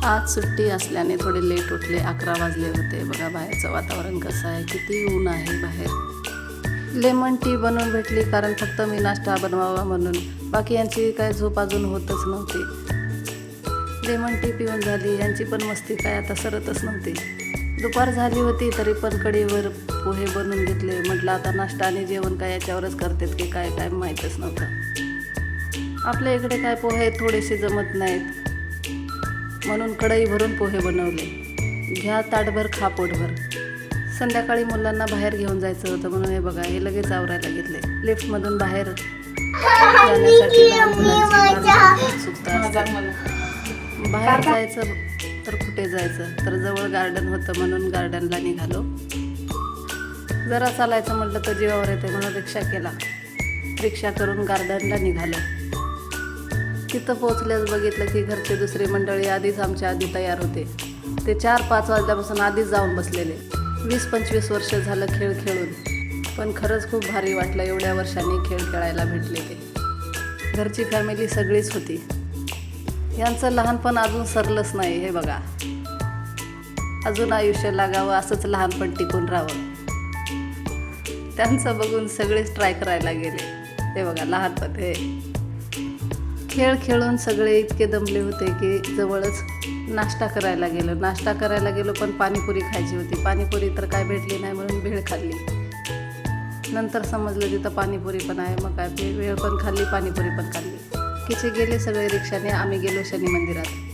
आज सुट्टी असल्याने थोडे लेट उठले. 11 वाजले होते. बघा बाहेरचं वातावरण कसं आहे, किती ऊन आहे बाहेर. लेमन टी बनवून भेटली कारण फक्त मी नाश्ता बनवावा म्हणून. बाकी यांची काय झोप अजून होतच नव्हती. लेमन टी पिऊन झाली. यांची पण मस्ती काय आता सरतच नव्हती. दुपार झाली होती तरी पण कढईवर पोहे बनवून घेतले. म्हटलं आता नाश्ता आणि जेवण काय याच्यावरच करतात की काय काय माहीतच नव्हतं. आपल्या इकडे काय पोहे थोडेसे जमत नाहीत म्हणून कढई भरून पोहे बनवले. घ्या ताटभर खा पोटभर. संध्याकाळी मुलांना बाहेर घेऊन जायचं होतं म्हणून हे बघा हे लगेच आवरायला घेतले. लिफ्टमधून बाहेर जाण्यासाठी लहान मुलांची उत्सुकता असते. बाहेर जायचं तर कुठे जायचं, तर जवळ गार्डन होतं म्हणून गार्डनला निघालो. जरा चालायचं म्हटलं तर जीवावर येते म्हणून रिक्षा केला. रिक्षा करून गार्डनला निघालो. तिथं पोचल्यास बघितलं की घरचे दुसरी मंडळी आधीच आमच्या आधी तयार होते. ते 4-5 वाजल्यापासून आधीच जाऊन बसलेले. 20-25 वर्ष झालं खेळ खेळून, पण खरंच खूप भारी वाटलं एवढ्या वर्षांनी खेळ खेळायला भेटले ते. घरची फॅमिली सगळीच होती. यांचं लहानपण अजून सरलंच नाही. हे बघा अजून आयुष्य लागावं असंच लहानपण टिकून राहावं. त्यांचं बघून सगळेच ट्राय करायला गेले. हे बघा लहानपण हे खेळ खेळून सगळे इतके दमले होते की जवळच नाश्ता करायला गेलो. पण पाणीपुरी खायची होती. पाणीपुरी तर काय भेटली नाही म्हणून भेळ खाल्ली. नंतर समजलं तिथं पाणीपुरी पण आहे. मग काय भेळ पण खाल्ली, पाणीपुरी पण खाल्ली. किचे गेले सगळे रिक्षाने. आम्ही गेलो शनी मंदिरात.